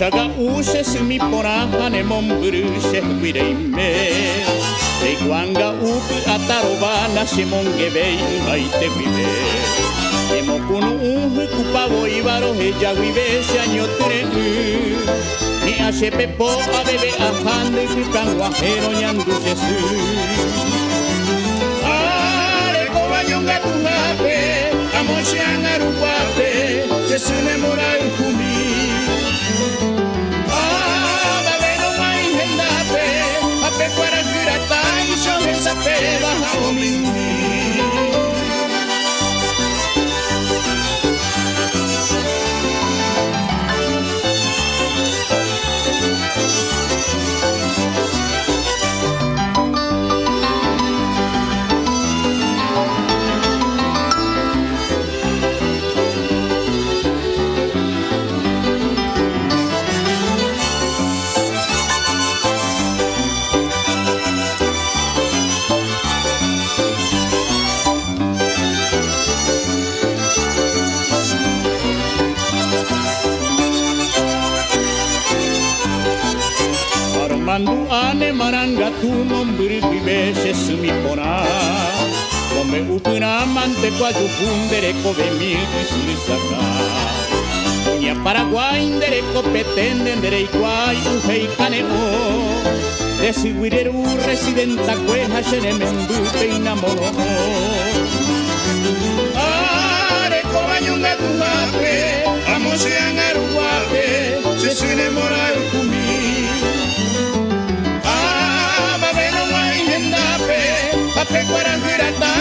Shaga use sumi pora hane mon buru she wirei me Dei guanga upu atarobana se mon gebei maite vive Emo kuno unhu kupavo ibaro heja vive se anyotre Ni ashe pepo a bebe a hande kukan wajero nyandu jesu Ale kobanyonga tungape Amoshe angarupape Jesu ne morai kumi Mandu ane maranga tu momburi vivese sumi pona Come upuna mante qua giù fundere come mi saka Unia Paraguay indere competende ndere quai uhei kanemo Desiguire u residenta queja shene mendu peina mono Are kobanyunga tuhape Amose angaruape Sesune moral kumi Pe guarangirata